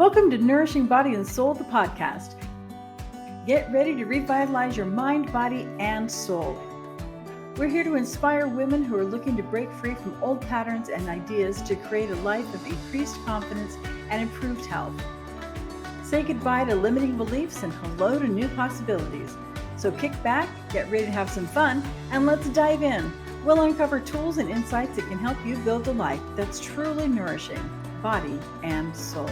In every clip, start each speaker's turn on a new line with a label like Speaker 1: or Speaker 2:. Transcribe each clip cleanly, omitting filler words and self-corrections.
Speaker 1: Welcome to Nourishing Body and Soul, the podcast. Get ready to revitalize your mind, body, and soul. We're here to inspire women who are looking to break free from old patterns and ideas to create a life of increased confidence and improved health. Say goodbye to limiting beliefs and hello to new possibilities. So kick back, get ready to have some fun, and let's dive in. We'll uncover tools and insights that can help you build a life that's truly nourishing, body and soul.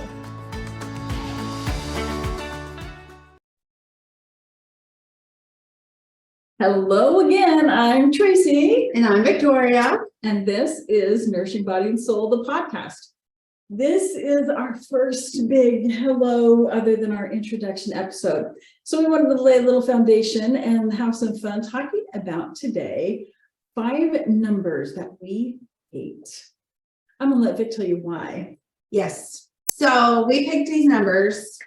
Speaker 1: Hello again, I'm Tracy.
Speaker 2: And I'm Victoria.
Speaker 1: And this is Nourishing Body and Soul, the podcast. This is our first big hello other than our introduction episode. So we wanted to lay a little foundation and have some fun talking about today 5 numbers that we hate. I'm gonna let Vic tell you why.
Speaker 2: Yes. So we picked these numbers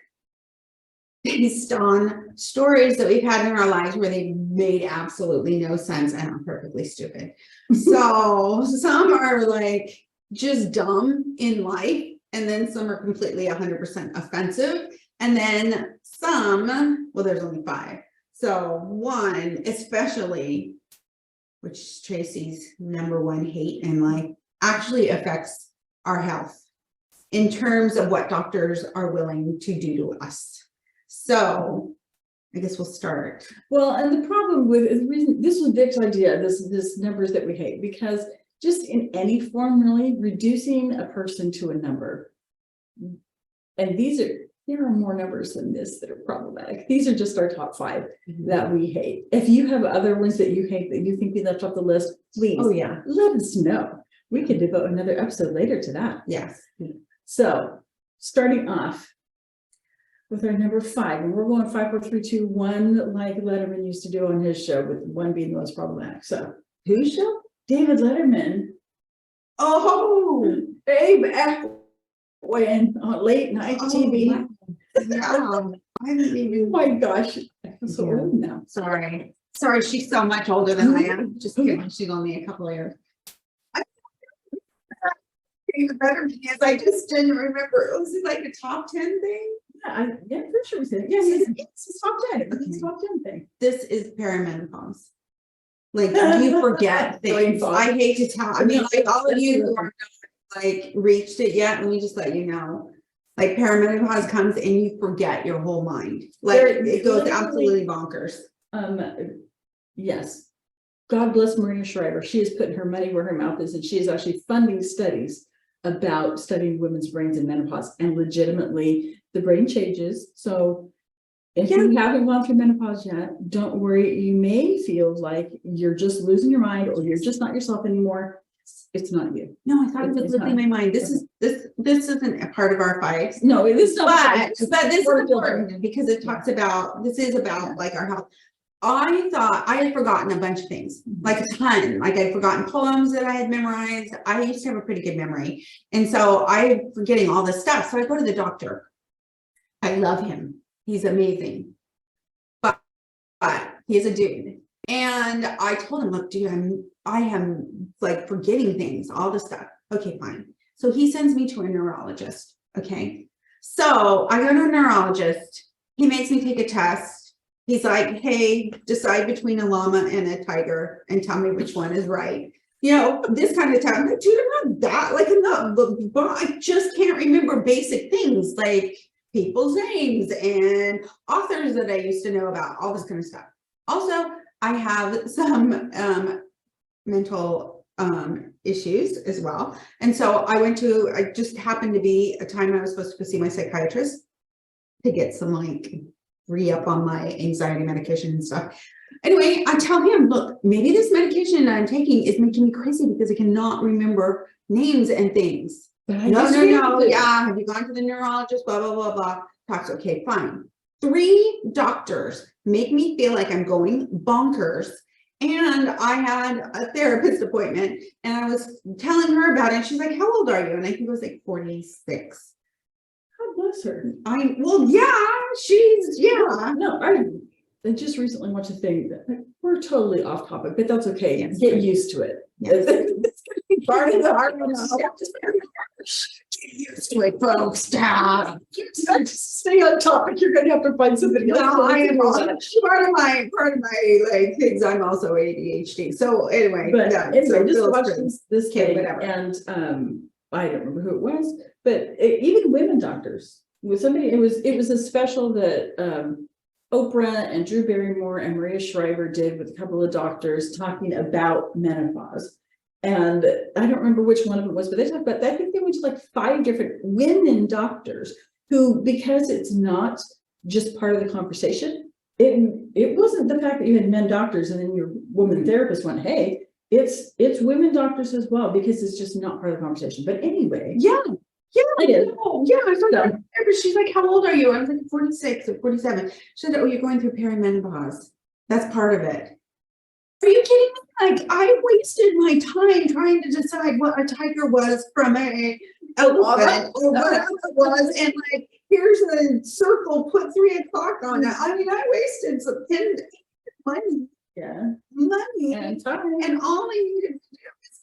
Speaker 2: based on stories that we've had in our lives where they made absolutely no sense and are perfectly stupid. So some are like just dumb in life, and then some are completely 100% offensive. And then some, well, there's only 5. So one, especially, which is Tracy's number one hate in life, actually affects our health in terms of what doctors are willing to do to us. So I guess we'll start.
Speaker 1: Well, and the problem with the reason this was Vic's idea, this numbers that we hate, because just in any form, really reducing a person to a number. And there are more numbers than this that are problematic. These are just our top 5 that we hate. If you have other ones that you hate that you think we left off the list, please let us know. We could devote another episode later to that.
Speaker 2: Yes.
Speaker 1: So starting off with our number 5, and we're going 5, 4, 3, 2, 1, like Letterman used to do on his show, with 1 being the most problematic. So
Speaker 2: Whose show?
Speaker 1: David Letterman.
Speaker 2: Oh,
Speaker 1: Babe, when on late night TV.
Speaker 2: Wow. Yeah. I didn't even.
Speaker 1: Oh my gosh, I'm so old now.
Speaker 2: Sorry, she's so much older than I am. Just kidding. She's only a couple of years. Even better because I just didn't remember. Was it like a top 10 thing?
Speaker 1: Yeah, for sure we said yes. It's top 10. It's top 10 thing.
Speaker 2: This is perimenopause. Like you forget things. I hate to tell. I mean, like all of you who are not like reached it yet, let me just let you know. Like perimenopause comes and you forget your whole mind. Like it goes absolutely bonkers.
Speaker 1: Yes. God bless Maria Shriver. She is putting her money where her mouth is, and she is actually funding studies about studying women's brains in menopause, and legitimately the brain changes. So if you haven't gone through menopause yet, don't worry. You may feel like you're just losing your mind or you're just not yourself anymore. It's not you.
Speaker 2: No, I thought it was losing my mind. This isn't a part of our fights.
Speaker 1: No, it is not.
Speaker 2: But this is important because it talks about, this is about like our health. I thought I had forgotten a bunch of things, like a ton. Like I'd forgotten poems that I had memorized. I used to have a pretty good memory. And so I'm forgetting all this stuff. So I go to the doctor. I love him. He's amazing. But he's a dude. And I told him, look, dude, I am like forgetting things, all this stuff. Okay, fine. So he sends me to a neurologist. Okay. So I go to a neurologist. He makes me take a test. He's like, hey, decide between a llama and a tiger and tell me which one is right. You know, this kind of time. I'm like, dude, I'm not that, like, I'm not, but I just can't remember basic things like people's names and authors that I used to know about, all this kind of stuff. Also, I have some mental issues as well. And so I just happened to be a time I was supposed to go see my psychiatrist to get some like re-up on my anxiety medication and stuff. Anyway, I tell him, look, maybe this medication I'm taking is making me crazy because I cannot remember names and things. No. Yeah. Have you gone to the neurologist? Blah, blah, blah, blah. Talks. Okay, fine. 3 doctors make me feel like I'm going bonkers. And I had a therapist appointment and I was telling her about it. She's like, how old are you? And I think it was like 46.
Speaker 1: God bless her.
Speaker 2: No,
Speaker 1: I just recently watched a thing that we're totally off topic, but that's okay.
Speaker 2: Yes.
Speaker 1: Get used to it.
Speaker 2: Yes.
Speaker 1: It's gonna be part of the art.
Speaker 2: used to it, folks. Stop.
Speaker 1: Stay on topic. You're going to have to find somebody else.
Speaker 2: No, I am also part of my like things. I'm also ADHD. So anyway,
Speaker 1: But
Speaker 2: yeah,
Speaker 1: anyway,
Speaker 2: so
Speaker 1: just
Speaker 2: Bill's
Speaker 1: watch
Speaker 2: friends.
Speaker 1: this
Speaker 2: Okay,
Speaker 1: thing,
Speaker 2: whatever.
Speaker 1: and I don't remember who it was, but even women doctors. With somebody, it was a special that Oprah and Drew Barrymore and Maria Shriver did with a couple of doctors talking about menopause. And I don't remember which one of them was, but they talked about that. I think they went to like 5 different women doctors who, because it's not just part of the conversation, it wasn't the fact that you had men doctors and then your woman therapist went, hey, it's women doctors as well, because it's just not part of the conversation. But anyway,
Speaker 2: Yeah,
Speaker 1: it is.
Speaker 2: yeah. I was like, she's like, how old are you? I was like 46 or 47. She said, oh, you're going through perimenopause. That's part of it. Are you kidding me? Like, I wasted my time trying to decide what a tiger was from a elephant or whatever it was, and like, here's a circle, put 3 o'clock on it. I mean, I wasted some money, money,
Speaker 1: And time.
Speaker 2: and all I needed to do was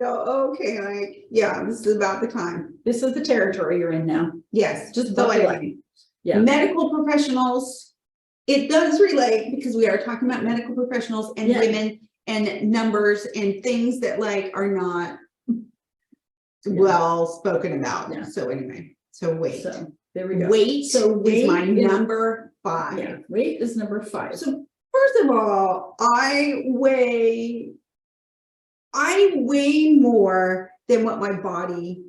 Speaker 2: go, okay, like, yeah, this is about the time.
Speaker 1: This is the territory you're in now.
Speaker 2: Yes,
Speaker 1: Just
Speaker 2: so
Speaker 1: buckle up.
Speaker 2: anyway,
Speaker 1: Yeah.
Speaker 2: medical professionals, it does relate because we are talking about medical professionals and
Speaker 1: Yeah.
Speaker 2: women and numbers and things that like are not
Speaker 1: Yeah.
Speaker 2: well spoken about.
Speaker 1: Yeah.
Speaker 2: So anyway, so weight.
Speaker 1: So there we go.
Speaker 2: Weight
Speaker 1: So
Speaker 2: is my
Speaker 1: weight is-
Speaker 2: number 5.
Speaker 1: Yeah, weight is number 5.
Speaker 2: So first of all, I weigh more than what my body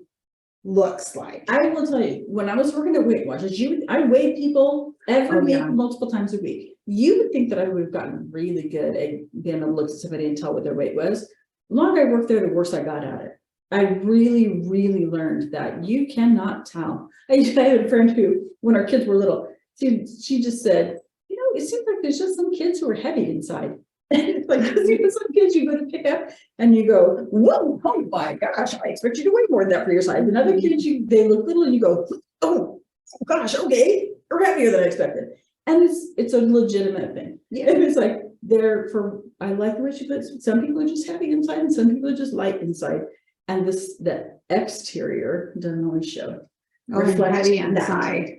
Speaker 2: looks like.
Speaker 1: I will tell you, when I was working at Weight Watchers, I weigh people every
Speaker 2: Oh,
Speaker 1: week,
Speaker 2: yeah.
Speaker 1: multiple times a week. You would think that I would have gotten really good at being able to look at somebody and tell what their weight was. The longer I worked there, the worse I got at it. I really, really learned that you cannot tell. I had a friend who, when our kids were little, she just said, you know, it seems like there's just some kids who are heavy inside. Like, because you know, some kids you go to pick up and you go, whoa, oh my gosh, I expect you to weigh more than that for your size. And other kids, they look little and you go, oh gosh, okay, you're heavier than I expected. And it's a legitimate thing.
Speaker 2: Yeah.
Speaker 1: And it's like I like the way she puts it. Some people are just heavy inside and some people are just light inside. And the exterior doesn't always show.
Speaker 2: Oh, I'm
Speaker 1: reflect
Speaker 2: heavy
Speaker 1: that.
Speaker 2: inside.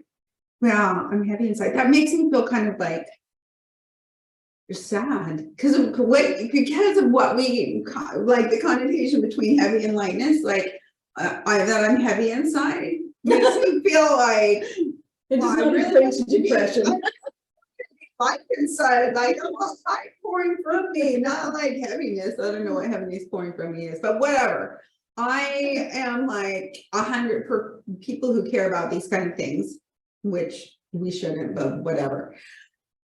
Speaker 2: Well, I'm heavy inside. That makes me feel kind of like you're sad because of what we like, the connotation between heavy and lightness. Like that I'm heavy inside makes me feel like
Speaker 1: It does not
Speaker 2: really
Speaker 1: equate to depression.
Speaker 2: light inside, like I want light pouring from me, not like heaviness. I don't know what heaviness pouring from me is, but whatever. I am like 100 for people who care about these kind of things, which we shouldn't, but whatever.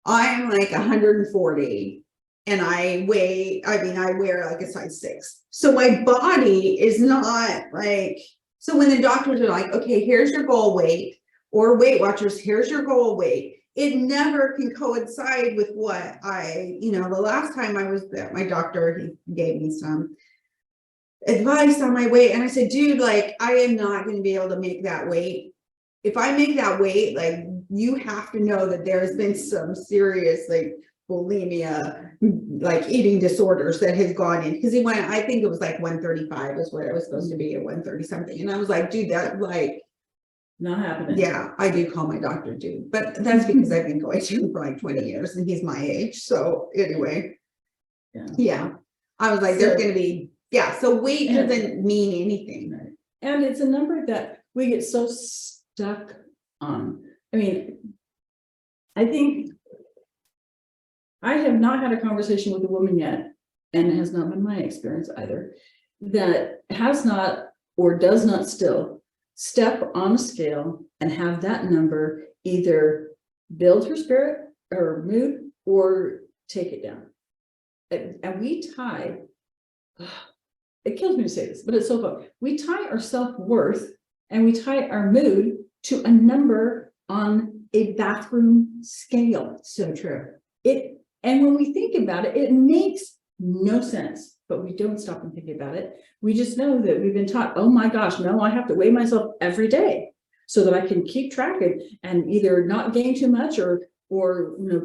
Speaker 2: I'm like 140 and I wear like a size 6. So my body is not like, so when the doctors are like, okay, here's your goal weight, or Weight Watchers, here's your goal weight, it never can coincide with what the last time I was at my doctor, he gave me some advice on my weight. And I said, dude, like, I am not going to be able to make that weight. If I make that weight, like, you have to know that there's been some serious, like, bulimia, like eating disorders that has gone in. Because I think it was like 135 is what I was supposed to be at 130 something. And I was like, dude, that like,
Speaker 1: Not happening.
Speaker 2: yeah, I do call my doctor dude, but that's because I've been going to him for like 20 years and he's my age. So anyway, yeah. I was like, there's going to be, so weight doesn't mean anything.
Speaker 1: Right. And it's a number that we get so stuck on. I mean, I think I have not had a conversation with a woman yet, and it has not been my experience either, that has not or does not still step on a scale and have that number either build her spirit or mood or take it down. And we tie, it kills me to say this, but it's so fun. We tie our self-worth and we tie our mood to a number on a bathroom scale.
Speaker 2: So true.
Speaker 1: And when we think about it, it makes no sense, but we don't stop and think about it. We just know that we've been taught, oh my gosh, no, I have to weigh myself every day so that I can keep track and either not gain too much or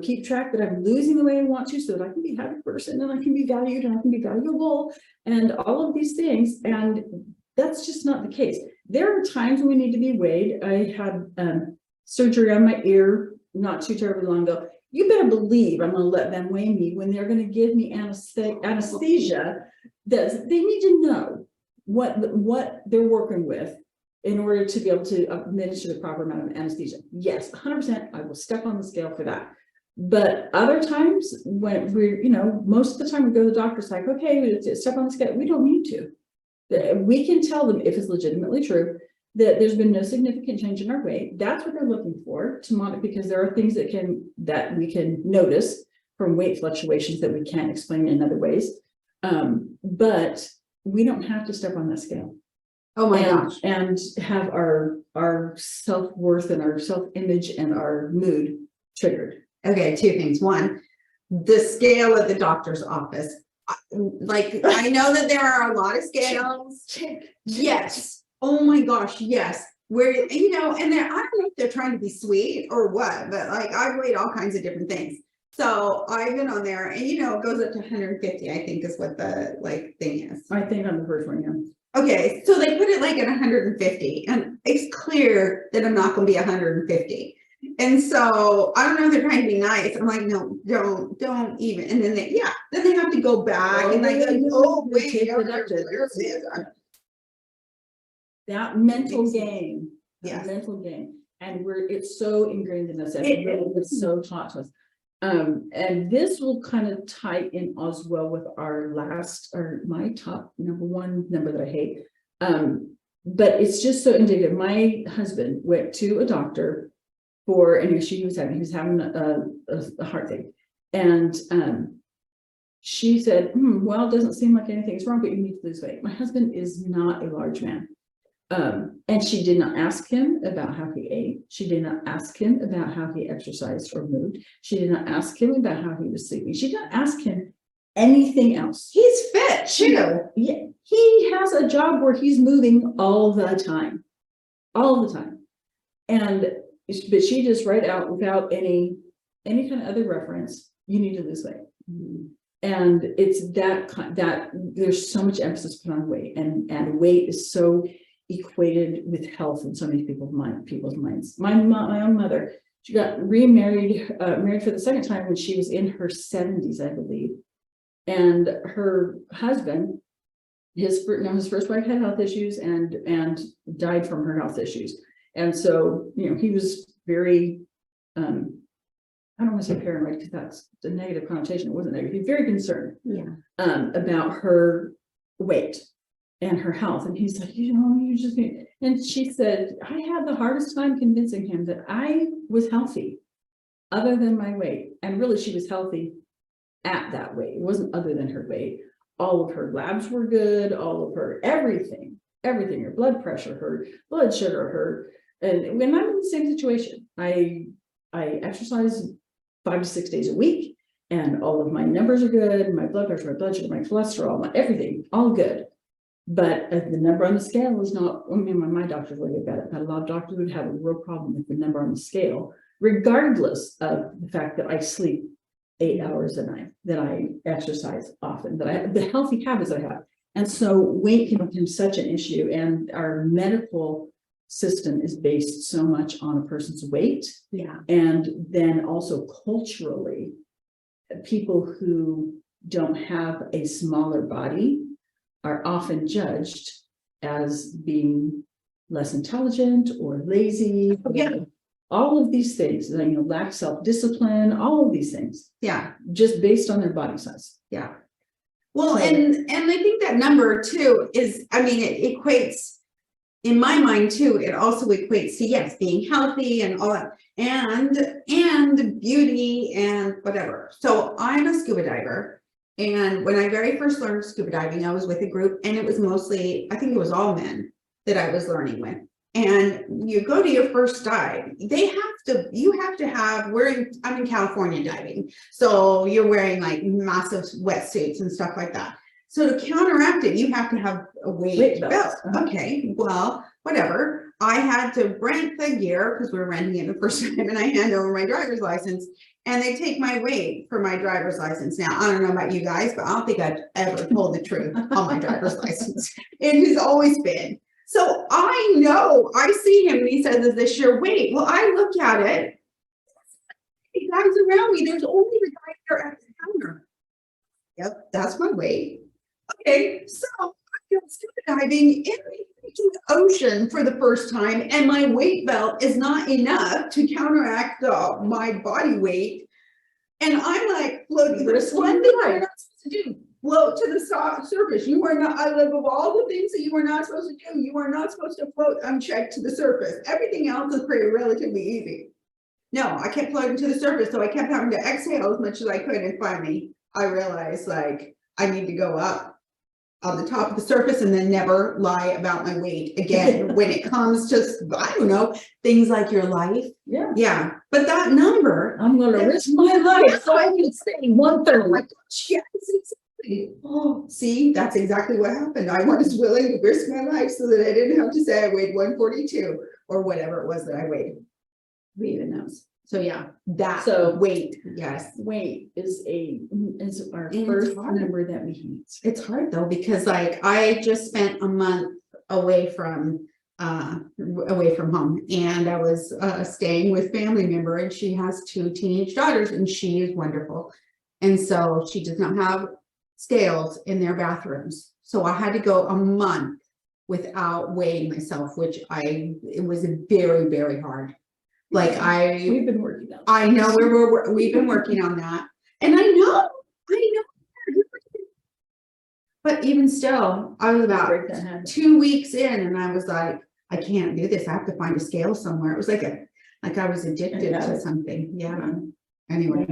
Speaker 1: keep track that I'm losing the way I want to so that I can be a happy person and I can be valued and I can be valuable and all of these things. And That's just not the case. There are times when we need to be weighed. I had surgery on my ear not too terribly long ago. You better believe I'm going to let them weigh me when they're going to give me anesthesia. That they need to know what they're working with in order to be able to administer the proper amount of anesthesia. Yes, 100%, I will step on the scale for that. But other times when we're, most of the time we go to the doctor's like, okay, step on the scale. We don't need to. We can tell them if it's legitimately true that there's been no significant change in our weight. That's what they're looking for to monitor, because there are things that we can notice from weight fluctuations that we can't explain in other ways. But we don't have to step on that scale.
Speaker 2: Oh my gosh.
Speaker 1: And have our self-worth and our self-image and our mood triggered.
Speaker 2: Okay, two things. One, the scale at the doctor's office. Like, I know that there are a lot of scales. Yes. Oh my gosh, yes. Where, and I don't know if they're trying to be sweet or what, but like I've weighed all kinds of different things. So I've been on there and it goes up to 150, I think is what the thing is.
Speaker 1: I think on the first one, yeah.
Speaker 2: Okay, so they put it like at 150 and it's clear that I'm not going to be 150. And so I don't know if they're trying to be nice. I'm like, no, don't even. And then they have to go back and like, oh wait,
Speaker 1: that mental game.
Speaker 2: Yeah,
Speaker 1: mental game. And it's so ingrained in us, and it's so taught to us. And this will kind of tie in as well with my top one number that I hate. But it's just so indicative. My husband went to a doctor for an issue he was having a heart thing. And she said, well, it doesn't seem like anything's wrong, but you need to lose weight. My husband is not a large man. And she did not ask him about how he ate. She did not ask him about how he exercised or moved. She did not ask him about how he was sleeping. She did not ask him anything else.
Speaker 2: He's fit too.
Speaker 1: Yeah, he has a job where he's moving all the time. But she just right out without any kind of other reference, you need to lose weight. Mm-hmm. And it's that there's so much emphasis put on weight, and weight is so equated with health in so many people's minds. My own mother, she got remarried, married for the second time when she was in her 70s, I believe. And her husband, his first wife had health issues and died from her health issues. And so, he was very, I don't want to say paranoid because that's the negative connotation. It wasn't negative. He's very concerned about her weight and her health. And he's like, you just need, and she said, I had the hardest time convincing him that I was healthy other than my weight. And really she was healthy at that weight. It wasn't other than her weight. All of her labs were good, all of her, everything, her blood pressure, her blood sugar, and when I'm in the same situation, I exercise 5 to 6 days a week, and all of my numbers are good. My blood pressure, my blood sugar, my cholesterol, my everything, all good. But the number on the scale is not. My doctor's really about it. But a lot of doctors would have a real problem with the number on the scale, regardless of the fact that I sleep 8 hours a night, that I exercise often, that the healthy habits I have. And so weight can become such an issue, and our medical system is based so much on a person's weight.
Speaker 2: Yeah. And
Speaker 1: then also culturally, people who don't have a smaller body are often judged as being less intelligent or lazy. All of these things, lack self-discipline, all of these things.
Speaker 2: Yeah.
Speaker 1: Just based on their body size.
Speaker 2: Yeah. Well, and I think that number too is, it equates, in my mind too, it also equates to, yes, being healthy and all that, and beauty and whatever. So I'm a scuba diver. And when I very first learned scuba diving, I was with a group, and it was mostly, I think it was all men that I was learning with. And you go to your first dive, I'm in California diving. So you're wearing like massive wetsuits and stuff like that. So to counteract it, you have to have a weight
Speaker 1: belt.
Speaker 2: belt. Okay, well, whatever. I had to rent the gear because we were renting it the first time, and I hand over my driver's license, and they take my weight for my driver's license. Now, I don't know about you guys, but I don't think I've ever told the truth on my driver's license. It has always been. So I know, I see him and he says, is this your weight? Well, I look at it. The guys around me, there's only the guy there at the counter. Yep, that's my weight. Okay, so I go scuba diving in the ocean for the first time, and my weight belt is not enough to counteract my body weight. And I'm like floating. There's one thing you're not supposed to do. Float to the surface. You are not, of all the things that you are not supposed to do, you are not supposed to float unchecked to the surface. Everything else is pretty relatively easy. No, I kept floating to the surface, so I kept having to exhale as much as I could, and finally I realized like I need to go up on the top of the surface and then never lie about my weight again when it comes to, I don't know, things like your life.
Speaker 1: Yeah.
Speaker 2: Yeah. But that number,
Speaker 1: I'm going to risk my life so I can say 130.
Speaker 2: oh my gosh, yes, exactly. Oh, see, that's exactly what happened. I was willing to risk my life so that I didn't have to say I weighed 142 or whatever it was that I weighed. Who even knows? So yeah, that weight, yes.
Speaker 1: Weight is our first number that we hate.
Speaker 2: It's hard though, because like I just spent a month away from home, and I was staying with family member, and she has 2 teenage daughters, and she is wonderful. And so she does not have scales in their bathrooms. So I had to go a month without weighing myself, which it was very, very hard. Like
Speaker 1: we've been working on.
Speaker 2: I know we've been working on that, and I know. But even still, I was about 2 weeks in, and I was like, I can't do this. I have to find a scale somewhere. It was like I was addicted to something. Yeah. Anyway,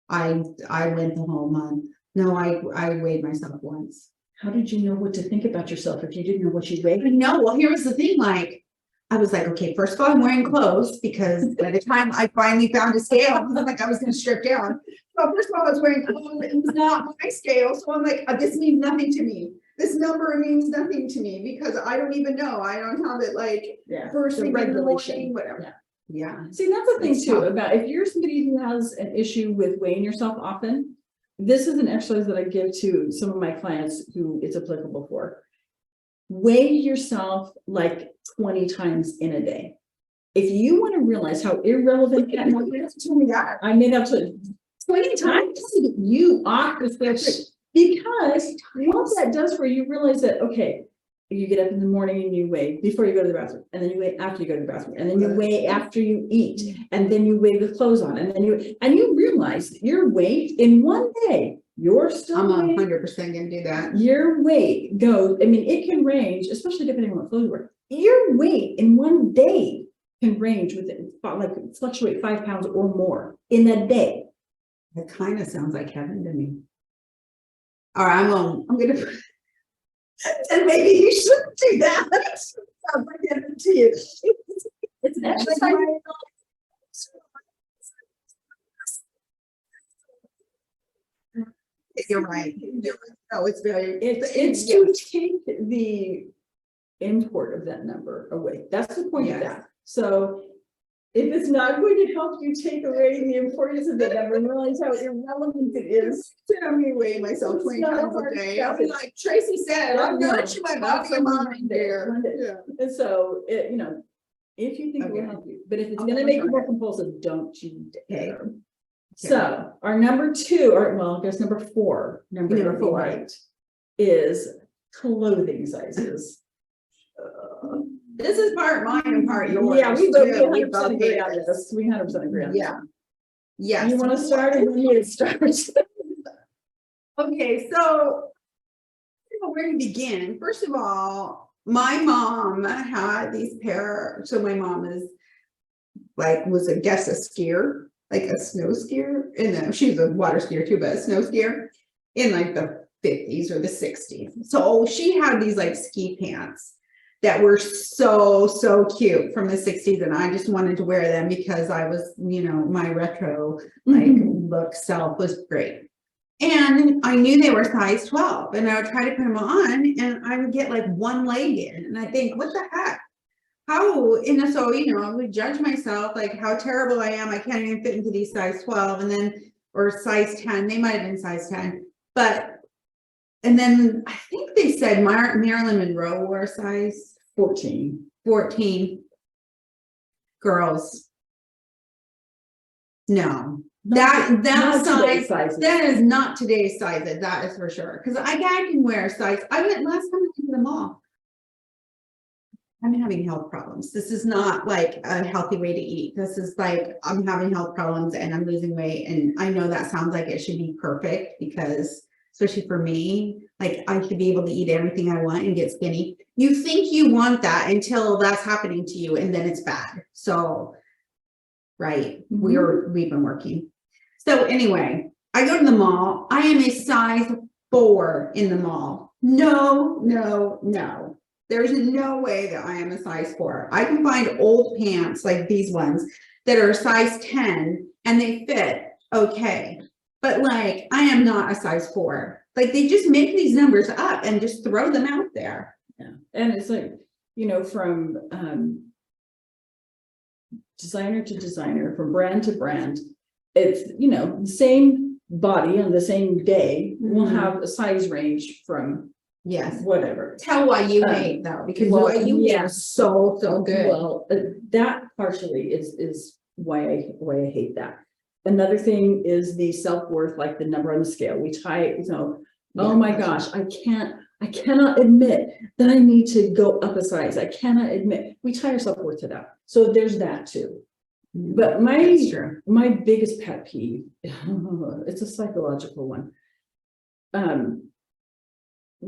Speaker 2: I went the whole month. No, I weighed myself once.
Speaker 1: How did you know what to think about yourself if you didn't know what you weighed?
Speaker 2: No, well, here was the thing. Like, I was like, okay, first of all, I'm wearing clothes, because by the time I finally found a scale, I was like, I was going to strip down. So first of all, I was wearing clothes. It was not my scale. So I'm like, this means nothing to me. This number means nothing to me, because I don't even know. I don't have it like first thing in the morning, whatever. Yeah.
Speaker 1: See, that's the thing too, about if you're somebody who has an issue with weighing yourself often, this is an exercise that I give to some of my clients who it's applicable for. Weigh yourself like 20 times in a day. If you want to realize how irrelevant that number is, I made up to 20 times you off the scale, because what that does for you, realize that, okay, you get up in the morning and you weigh before you go to the bathroom, and then you weigh after you go to the bathroom, and then you weigh after you eat, and then you weigh with clothes on, and then you realize that your weight in one day, you're still
Speaker 2: I'm 100% gonna do that.
Speaker 1: Your weight goes, I mean, it can range, especially depending on what clothes you wear. Your weight in one day can range within, like, fluctuate 5 pounds or more in a day.
Speaker 2: That kind of sounds like heaven to me. All right, I'm gonna and maybe you shouldn't do that. Sounds like heaven to you.
Speaker 1: It's an exercise.
Speaker 2: You're right. No, it's very.
Speaker 1: It's to take the import of that number away. That's the point of that. So if it's not going to help you take away the importance of the number and realize how irrelevant it is.
Speaker 2: I'm going to weigh myself 20 times a day. I'll be like Tracy said, I'm not sure my body and mind there. Yeah.
Speaker 1: And so if you think it will help you, but if it's going to make you more compulsive, don't you dare. Okay. So our number 2, or well, I guess number 4, number 4 is clothing sizes.
Speaker 2: This is part mine and part yours.
Speaker 1: Yeah, we both 100% agree on this. We 100% agree on this.
Speaker 2: Yeah. Yes.
Speaker 1: You want to start, or you need to start?
Speaker 2: Okay, so where to begin? First of all, my mom had these so my mom is was a skier, like a snow skier, and she's a water skier too, but a snow skier in like the 50s or the 60s. So she had these like ski pants that were so cute from the 60s, and I just wanted to wear them because I was, my retro look self was great. And I knew they were size 12 and I would try to put them on and I would get like one leg in and I think, what the heck? How, and so, I would judge myself, like how terrible I am. I can't even fit into these size 12 and then, or size 10, they might've been size 10, but, and then I think they said Marilyn Monroe wore size 14. Girls. No, that size, that is not today's size, that is for sure. Cause I can wear size, I went last time I went to the mall. I'm having health problems. This is not like a healthy way to eat. This is like, I'm having health problems and I'm losing weight. And I know that sounds like it should be perfect because, especially for me, like I should be able to eat everything I want and get skinny. You think you want that until that's happening to you and then it's bad. So, right, we've been working. So anyway, I go to the mall. I am a size 4 in the mall. No. There's no way that I am a size 4. I can find old pants like these ones that are size 10 and they fit okay. But like, I am not a size 4. Like they just make these numbers up and just throw them out there.
Speaker 1: Yeah. And it's like, from designer to designer, from brand to brand, it's, the same body on the same day will have a size range from whatever.
Speaker 2: Tell why you hate though, because what you hate is so good.
Speaker 1: Well, that partially is why I hate that. Another thing is the self-worth, like the number on the scale. We tie, oh my gosh, I cannot admit that I need to go up a size. I cannot admit, we tie our self-worth to that. So there's that too. But my biggest pet peeve, it's a psychological one.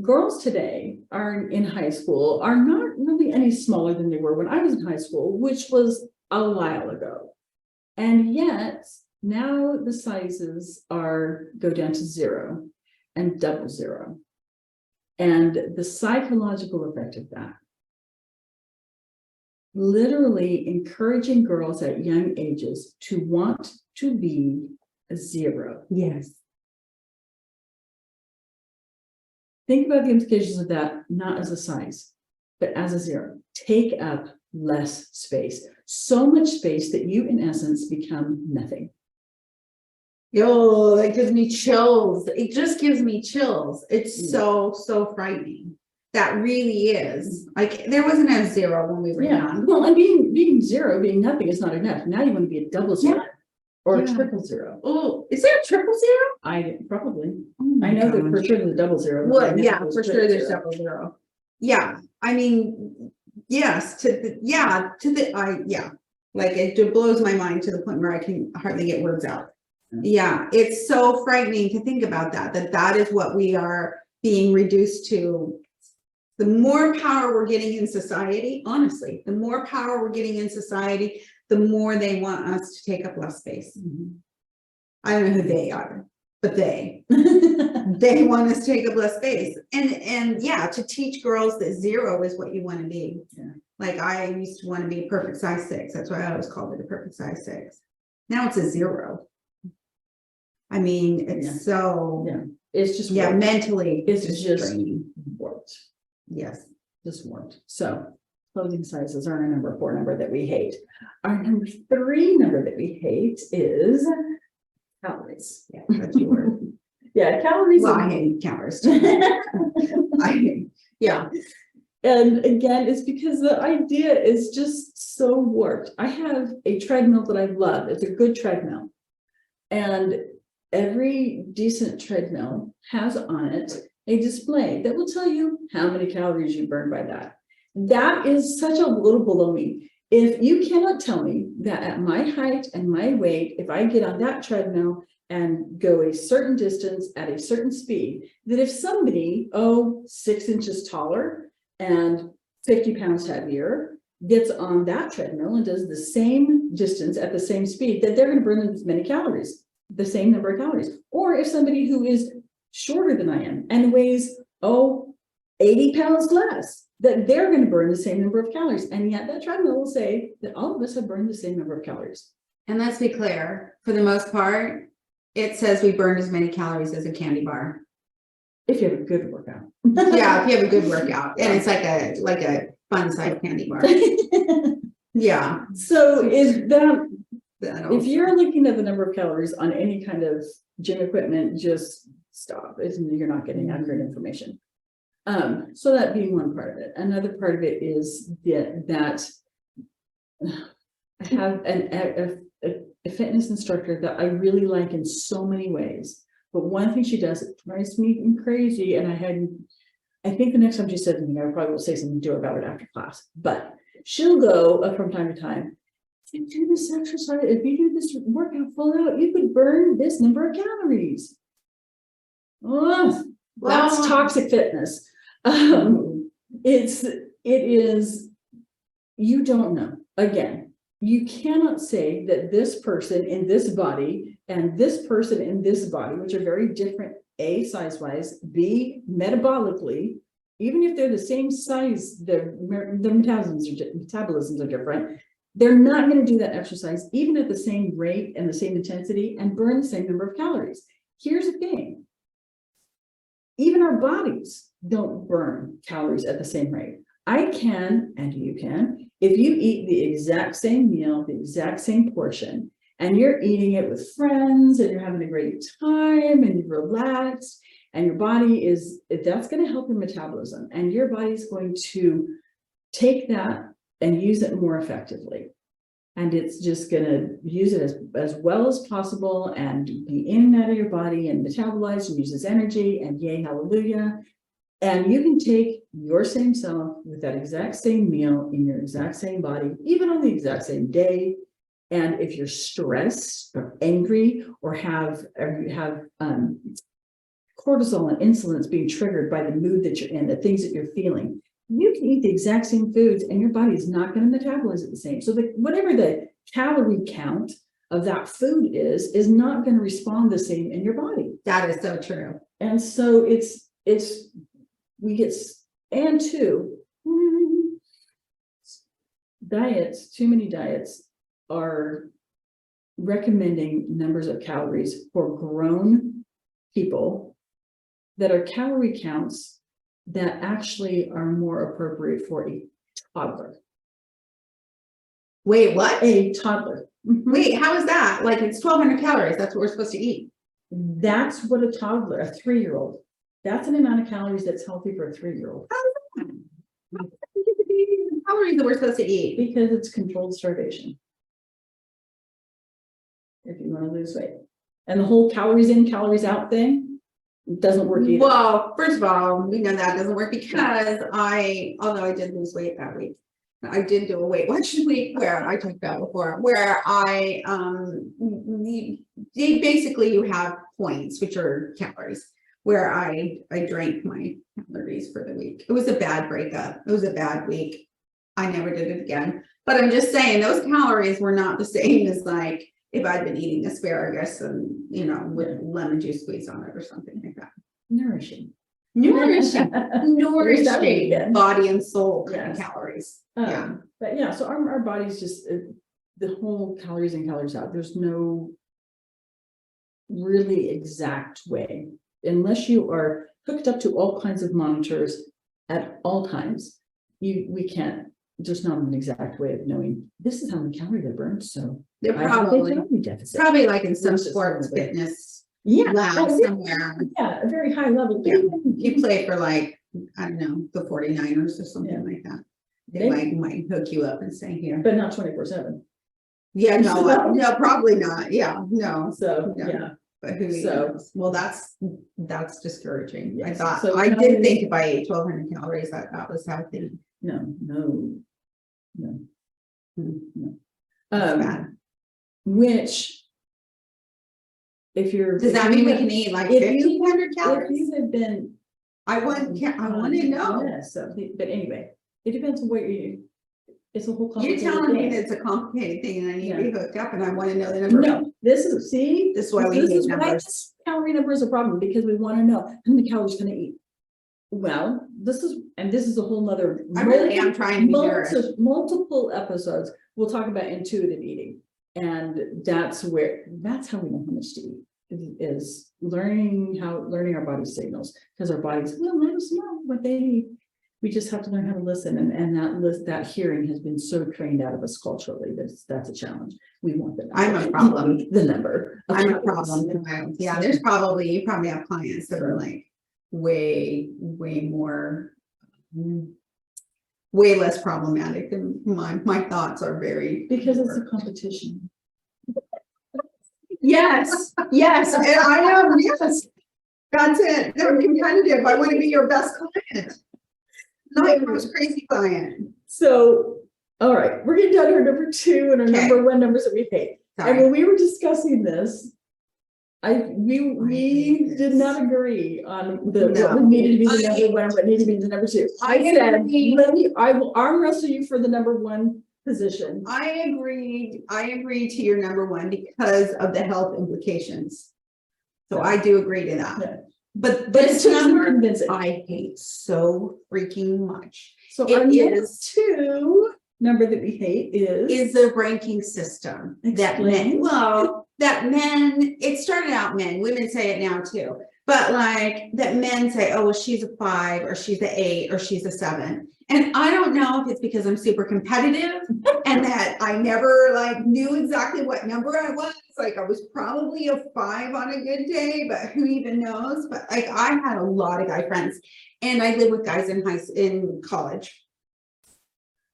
Speaker 1: Girls today in high school are not really any smaller than they were when I was in high school, which was a while ago. And yet now the sizes go down to 0 and 00. And the psychological effect of that, literally encouraging girls at young ages to want to be a 0.
Speaker 2: Yes.
Speaker 1: Think about the implications of that, not as a size, but as a 0. Take up less space, so much space that you, in essence, become nothing.
Speaker 2: Yo, that gives me chills. It just gives me chills. It's so frightening. That really is. Like there wasn't a 0 when we were young.
Speaker 1: Well, and being 0, being nothing is not enough. Now you want to be a double 0 or a triple 0.
Speaker 2: Oh, is there a triple 0?
Speaker 1: Probably. I know that for sure there's a double 0.
Speaker 2: Well, yeah, for sure there's double 0. Yeah, I mean, yes, like it blows my mind to the point where I can hardly get words out. Yeah, it's so frightening to think about that is what we are being reduced to. The more power we're getting in society, honestly, the more power we're getting in society, the more they want us to take up less space. I don't know who they are, but they want us to take up less space. And yeah, to teach girls that 0 is what you want to be. Yeah. Like I used to want to be perfect size 6. That's why I always called it a perfect size 6. Now it's a 0. I mean, it's so,
Speaker 1: it's just,
Speaker 2: mentally,
Speaker 1: it's just warped.
Speaker 2: Yes.
Speaker 1: Just warped. So clothing sizes are our number 4 number that we hate. Our number 3 number that we hate is calories.
Speaker 2: Yeah, that's your word.
Speaker 1: Calories.
Speaker 2: Well, I hate calories too.
Speaker 1: And again, it's because the idea is just so warped. I have a treadmill that I love. It's a good treadmill. And every decent treadmill has on it a display that will tell you how many calories you burn by that. That is such a little baloney. If you cannot tell me that at my height and my weight, if I get on that treadmill and go a certain distance at a certain speed, that if somebody, 6 inches taller and 50 pounds heavier gets on that treadmill and does the same distance at the same speed, that they're going to burn as many calories, the same number of calories. Or if somebody who is shorter than I am and weighs 80 pounds less, that they're going to burn the same number of calories. And yet that treadmill will say that all of us have burned the same number of calories.
Speaker 2: And let's be clear, for the most part, it says we burned as many calories as a candy bar.
Speaker 1: If you have a good workout.
Speaker 2: Yeah, if you have a good workout, and it's like a fun size candy bar. Yeah.
Speaker 1: So is that,
Speaker 2: That
Speaker 1: if
Speaker 2: also-
Speaker 1: you're looking at the number of calories on any kind of gym equipment, just stop. You're not getting accurate information. So that being one part of it. Another part of it is that I have a fitness instructor that I really like in so many ways. But one thing she does, it drives me crazy. And I think the next time she said something, I probably will say something to her about it after class. But she'll go from time to time. If you do this exercise, if you do this workout full out, you could burn this number of calories. Oh, that's toxic fitness. It is, you don't know. Again, you cannot say that this person in this body and this person in this body, which are very different, A, size-wise, B, metabolically, even if they're the same size, their metabolisms are different. They're not going to do that exercise, even at the same rate and the same intensity, and burn the same number of calories. Here's the thing. Even our bodies don't burn calories at the same rate. I can, and you can, if you eat the exact same meal, the exact same portion, and you're eating it with friends and you're having a great time and you're relaxed, and your body is, that's going to help your metabolism, and your body is going to take that and use it more effectively. And it's just going to use it as well as possible and be in and out of your body and metabolize and use as energy, and yay, hallelujah. And you can take your same self with that exact same meal in your exact same body, even on the exact same day. And if you're stressed or angry or have cortisol and insulin that's being triggered by the mood that you're in, the things that you're feeling, you can eat the exact same foods and your body is not going to metabolize it the same. So whatever the calorie count of that food is not going to respond the same in your body.
Speaker 2: That is so true.
Speaker 1: And so and two, diets, too many diets are recommending numbers of calories for grown people that are calorie counts that actually are more appropriate for a toddler.
Speaker 2: Wait, what?
Speaker 1: A toddler.
Speaker 2: Wait, how is that? Like, it's 1,200 calories. That's what we're supposed to eat.
Speaker 1: That's what a toddler, a 3-year-old, that's an amount of calories that's healthy for a 3-year-old.
Speaker 2: Calories that we're supposed to eat.
Speaker 1: Because it's controlled starvation. If you want to lose weight. And the whole calories in, calories out thing doesn't work either.
Speaker 2: Well, first of all, we know that doesn't work because although I did lose weight that week, I did do a Weight Watchers week where I talked about before, where basically you have points, which are calories, where I drank my calories for the week. It was a bad breakup. It was a bad week. I never did it again. But I'm just saying those calories were not the same as like if I'd been eating asparagus and, with lemon juice squeezed on it or something like that.
Speaker 1: Nourishing
Speaker 2: body and soul kind of
Speaker 1: Yes.
Speaker 2: calories.
Speaker 1: But yeah, so our body's just the whole calories in, calories out. There's no really exact way, unless you are hooked up to all kinds of monitors at all times. We can't. There's not an exact way of knowing this is how many calories I burned. So
Speaker 2: They're
Speaker 1: I have a
Speaker 2: probably
Speaker 1: calorie deficit.
Speaker 2: probably like in some
Speaker 1: Which is
Speaker 2: sports
Speaker 1: probably-
Speaker 2: fitness
Speaker 1: Yeah,
Speaker 2: lab somewhere.
Speaker 1: yeah, a very high level.
Speaker 2: Yeah. You play for like, I don't know, the 49ers or something like that. They might hook you up and say here.
Speaker 1: But not 24/7.
Speaker 2: Yeah, no, probably not. Yeah, no.
Speaker 1: So
Speaker 2: No.
Speaker 1: yeah.
Speaker 2: But who knows? Well, that's discouraging.
Speaker 1: Yes.
Speaker 2: I thought
Speaker 1: So
Speaker 2: I did
Speaker 1: calories-
Speaker 2: think if I ate 1,200 calories, that was healthy.
Speaker 1: No.
Speaker 2: That's bad.
Speaker 1: Which, if you're,
Speaker 2: Does that mean we can eat like
Speaker 1: if you-
Speaker 2: 1,500
Speaker 1: if
Speaker 2: calories?
Speaker 1: you have been,
Speaker 2: I want to know.
Speaker 1: Yes, so, but anyway, it depends on what you eat. It's a whole.
Speaker 2: You're
Speaker 1: complicated
Speaker 2: telling me
Speaker 1: thing.
Speaker 2: that it's a complicated thing and I need to
Speaker 1: Yeah.
Speaker 2: be hooked up and I want to know the number.
Speaker 1: No, this is
Speaker 2: why we hate
Speaker 1: why
Speaker 2: numbers.
Speaker 1: this calorie number is a problem, because we want to know how many calories can I eat. Well, this is a whole nother.
Speaker 2: I really am trying to be nourished.
Speaker 1: Multiple episodes. We'll talk about intuitive eating, and that's how we know how much to eat.
Speaker 3: is learning our body signals, because our bodies will let us know what they need. We just have to learn how to listen, and that hearing has been so trained out of us culturally. That's a challenge. We want the number.
Speaker 2: I'm a problem.
Speaker 3: The number.
Speaker 2: I'm a problem. Yeah, you probably have clients that are like way more, way less problematic than my thoughts are very.
Speaker 3: Because it's a competition.
Speaker 2: Yes, and I am, yes. That's it. They're competitive. I want to be your best client. Not your most crazy client.
Speaker 3: So, all right, we're getting down to our number 2 and our number 1 numbers that we hate. And when we were discussing this, we did not agree on what needed to be the number 1 and what needed to be the number 2. I said, I will arm wrestle you for the number 1 position.
Speaker 2: I agreed to your number 1 because of the health implications. So I do agree to that.
Speaker 3: Yeah.
Speaker 2: But
Speaker 3: This
Speaker 2: this number
Speaker 3: convincing.
Speaker 2: I hate so freaking much.
Speaker 3: So
Speaker 2: It
Speaker 3: our number
Speaker 2: is
Speaker 3: 2 number that we hate is
Speaker 2: the ranking system that
Speaker 3: Explain.
Speaker 2: men, it started out men, women say it now too, but like that men say, oh, well, she's a 5 or she's an 8 or she's a 7. And I don't know if it's because I'm super competitive and that I never like knew exactly what number I was. Like I was probably a 5 on a good day, but who even knows? But like I had a lot of guy friends, and I lived with guys in college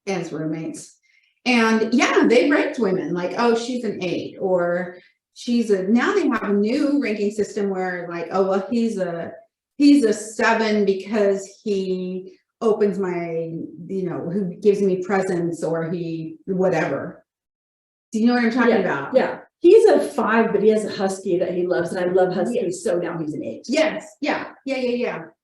Speaker 2: as roommates. And yeah, they ranked women like, oh, she's an 8 or now they have a new ranking system where like, oh, well, he's a 7 because he opens my, who gives me presents or he, whatever. Do you know what I'm talking about?
Speaker 3: Yeah. He's a 5, but he has a husky that he loves, and I love huskies, yes. So now he's an 8.
Speaker 2: Yes. Yeah.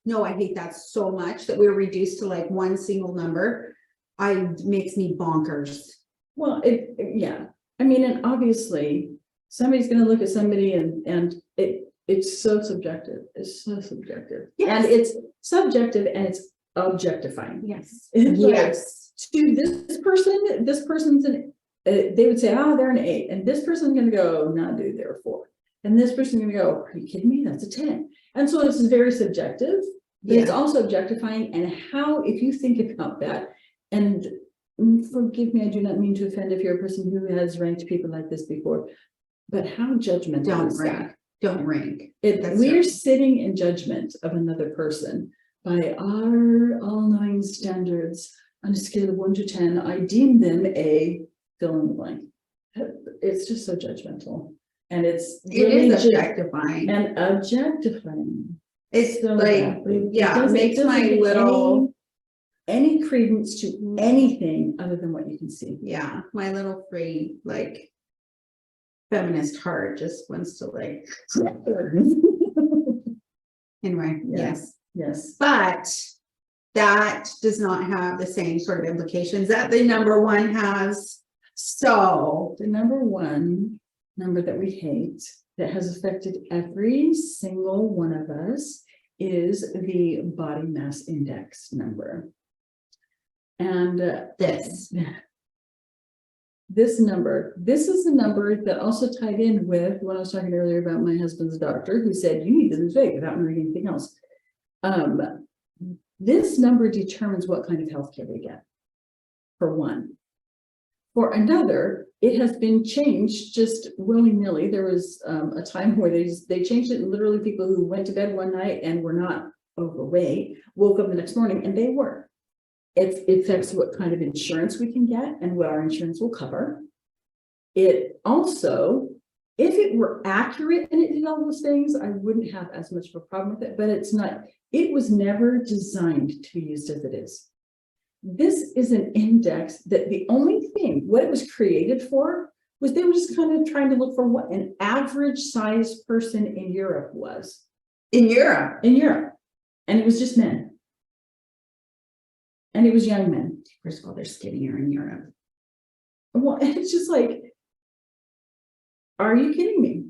Speaker 2: No, I hate that so much that we're reduced to like one single number. Makes me bonkers.
Speaker 3: Well, yeah. I mean, and obviously somebody's going to look at somebody and it's so subjective. It's so subjective.
Speaker 2: Yes.
Speaker 3: And it's subjective and it's objectifying.
Speaker 2: Yes.
Speaker 3: Yes. To this person's they would say, oh, they're an 8. And this person's going to go, no, dude, they're a 4. And this person's going to go, are you kidding me? That's a 10. And so it's very subjective, but it's also objectifying. And how, if you think about that, and forgive me, I do not mean to offend if you're a person who has ranked people like this before, but how judgmental is that?
Speaker 2: Don't rank.
Speaker 3: We're sitting in judgment of another person by our all-knowing standards. On a scale of 1 to 10, I deem them a fill in the blank. It's just so judgmental, and it is
Speaker 2: objectifying
Speaker 3: and objectifying.
Speaker 2: It's
Speaker 3: so
Speaker 2: like it makes my little
Speaker 3: any credence to anything other than what you can see.
Speaker 2: Yeah, my little free like feminist heart just wants to like. Anyway, yes, but that does not have the same sort of implications that the number 1 has. So
Speaker 3: the number 1 number that we hate that has affected every single one of us is the body mass index number. And this number, this is the number that also tied in with when I was talking earlier about my husband's doctor who said you need to lose weight without doing anything else. This number determines what kind of health care we get, for one. For another, it has been changed just willy-nilly. There was a time where they changed it, and literally people who went to bed one night and were not overweight woke up the next morning and they were. It affects what kind of insurance we can get and what our insurance will cover. It also, if it were accurate and it did all those things, I wouldn't have as much of a problem with it, but it's not. It was never designed to be used as it is. This is an index that the only thing, what it was created for, was they were just kind of trying to look for what an average sized person in Europe was.
Speaker 2: In Europe?
Speaker 3: In Europe. And it was just men. And it was young men.
Speaker 2: First of all, they're skinnier in Europe.
Speaker 3: Well, it's just like, are you kidding me?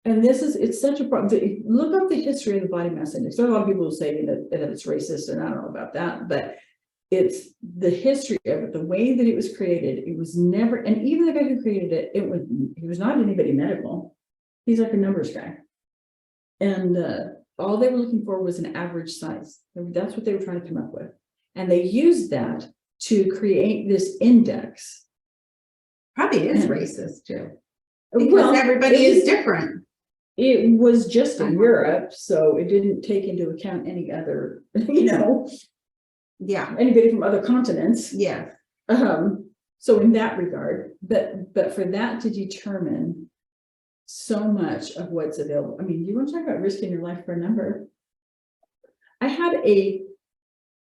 Speaker 3: And it's such a problem. Look up the history of the body mass index. There are a lot of people who say that it's racist, and I don't know about that, but it's the history of it, the way that it was created. It was never, and even the guy who created it, he was not anybody medical. He's like a numbers guy. And all they were looking for was an average size. That's what they were trying to come up with. And they used that to create this index.
Speaker 2: Probably is
Speaker 3: And-
Speaker 2: racist too. Because everybody
Speaker 3: it-
Speaker 2: is different.
Speaker 3: It was just in Europe, so it didn't take into account any other,
Speaker 2: Yeah,
Speaker 3: anybody from other continents.
Speaker 2: yeah.
Speaker 3: So in that regard, but for that to determine so much of what's available, I mean, you want to talk about risking your life for a number. I had a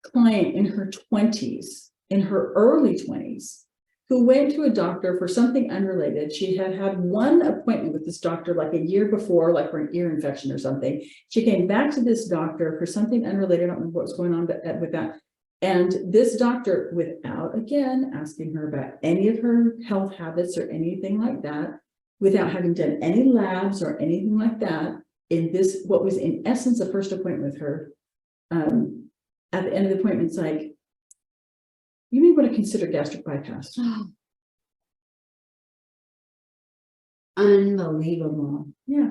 Speaker 3: client in her 20s, in her early 20s, who went to a doctor for something unrelated. She had had one appointment with this doctor like a year before, like for an ear infection or something. She came back to this doctor for something unrelated. I don't remember what was going on with that. And this doctor, without again asking her about any of her health habits or anything like that, without having done any labs or anything like that, in this, what was in essence a first appointment with her, at the end of the appointment, it's like, you may want to consider gastric bypass.
Speaker 2: Unbelievable.
Speaker 3: Yeah.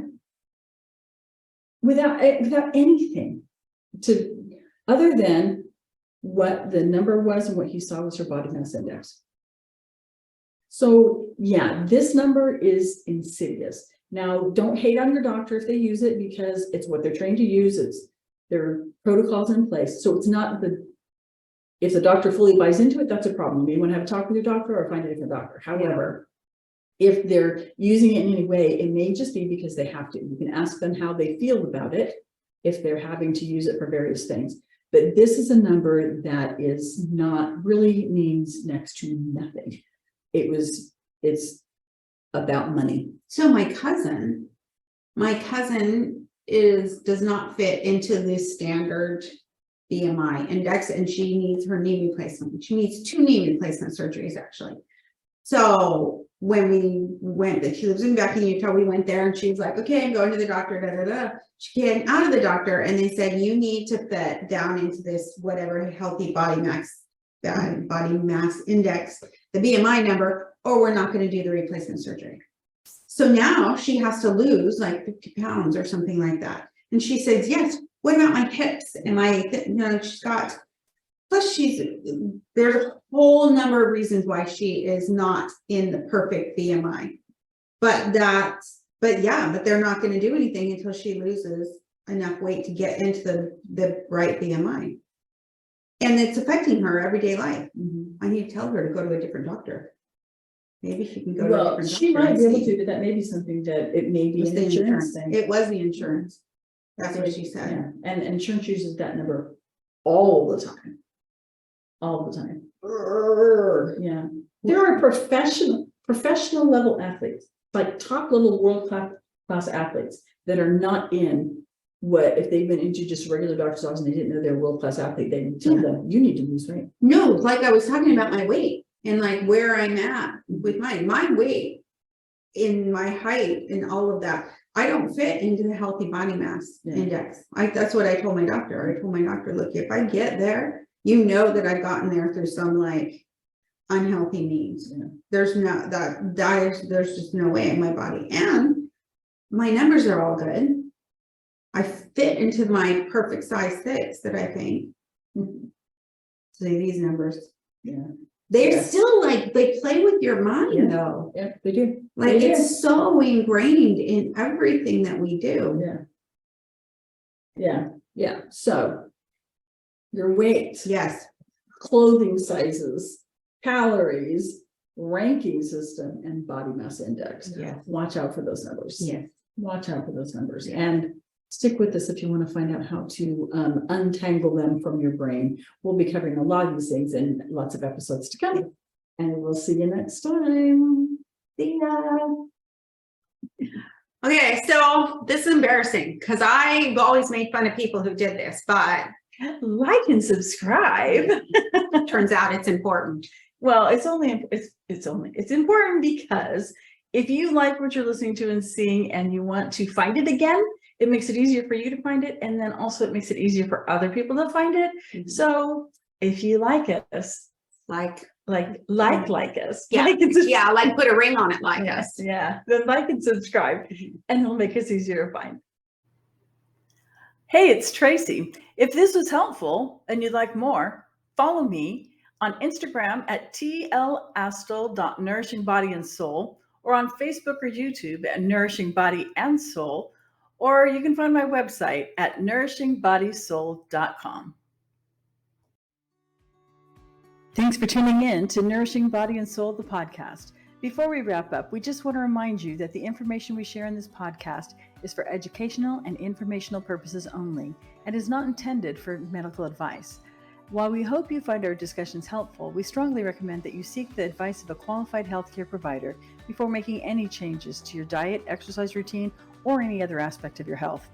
Speaker 3: Without anything to, other than what the number was and what he saw was her body mass index. So yeah, this number is insidious. Now, don't hate on your doctor if they use it, because it's what they're trained to use. It's their protocols in place. So it's not if the doctor fully buys into it, that's a problem. You want to have a talk with your doctor or find a different doctor. However, if they're using it in any way, it may just be because they have to. You can ask them how they feel about it if they're having to use it for various things. But this is a number that is not really means next to nothing. It's about money.
Speaker 2: So my cousin does not fit into this standard BMI index, and she needs her knee replacement. She needs 2 knee replacement surgeries actually. So when we went, she lives in Becky, Utah, we went there and she was like, okay, I'm going to the doctor, She came out of the doctor and they said, you need to fit down into this, whatever healthy body mass index, the BMI number, or we're not going to do the replacement surgery. So now she has to lose like 50 pounds or something like that. And she says, yes, what about my hips? She's got, plus there's a whole number of reasons why she is not in the perfect BMI. But they're not going to do anything until she loses enough weight to get into the right BMI. And it's affecting her everyday life. I need to tell her to go to a different doctor. Maybe she can go to a different doctor.
Speaker 3: She might be able to, but that may be something that it may be an insurance thing.
Speaker 2: It was the insurance. That's what she said.
Speaker 3: Yeah. And insurance uses that number all the time. All the time. Yeah. There are professional level athletes, like top level world class athletes that are not in what, if they went into just a regular doctor's office and they didn't know they're a world class athlete, they would tell them, you need to lose weight.
Speaker 2: No, like I was talking about my weight and like where I'm at with my weight, in my height and all of that. I don't fit into the healthy body mass index. That's what I told my doctor. I told my doctor, look, if I get there, you know that I've gotten there through some like unhealthy means. There's just no way in my body. And my numbers are all good. I fit into my perfect size 6 that I think. So these numbers, they're still like, they play with your mind though.
Speaker 3: Yeah, they do.
Speaker 2: Like it's so ingrained in everything that we do.
Speaker 3: Yeah. So your weight,
Speaker 2: yes,
Speaker 3: clothing sizes, calories, ranking system, and body mass index. Watch out for those numbers. Watch out for those numbers and stick with us if you want to find out how to untangle them from your brain. We'll be covering a lot of these things in lots of episodes to come. And we'll see you next time. See ya.
Speaker 2: Okay, so this is embarrassing because I've always made fun of people who did this, but
Speaker 1: Like and subscribe.
Speaker 2: turns out it's important.
Speaker 1: Well, it's important because if you like what you're listening to and seeing and you want to find it again, it makes it easier for you to find it. And then also it makes it easier for other people to find it. So if you like us,
Speaker 2: Like,
Speaker 1: like us.
Speaker 2: yeah,
Speaker 1: Like and subscribe.
Speaker 2: yeah, like put a ring on it like
Speaker 1: Yeah,
Speaker 2: us.
Speaker 1: yeah. Then like and subscribe, and it'll make us easier to find. Hey, it's Tracy. If this was helpful and you'd like more, follow me on Instagram at tlastel.nourishingbodyansoul, or on Facebook or YouTube at Nourishing Body and Soul, or you can find my website at nourishingbodysoul.com. Thanks for tuning in to Nourishing Body and Soul, the podcast. Before we wrap up, we just want to remind you that the information we share in this podcast is for educational and informational purposes only and is not intended for medical advice. While we hope you find our discussions helpful, we strongly recommend that you seek the advice of a qualified healthcare provider before making any changes to your diet, exercise routine, or any other aspect of your health.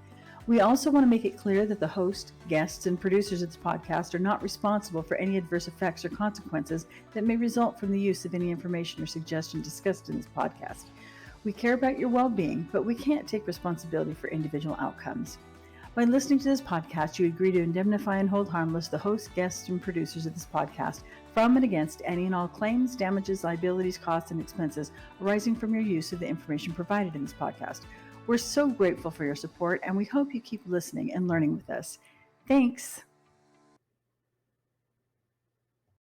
Speaker 1: We also want to make it clear that the host, guests, and producers of this podcast are not responsible for any adverse effects or consequences that may result from the use of any information or suggestion discussed in this podcast. We care about your well-being, but we can't take responsibility for individual outcomes. By listening to this podcast, you agree to indemnify and hold harmless the host, guests, and producers of this podcast from and against any and all claims, damages, liabilities, costs, and expenses arising from your use of the information provided in this podcast. We're so grateful for your support, and we hope you keep listening and learning with us. Thanks.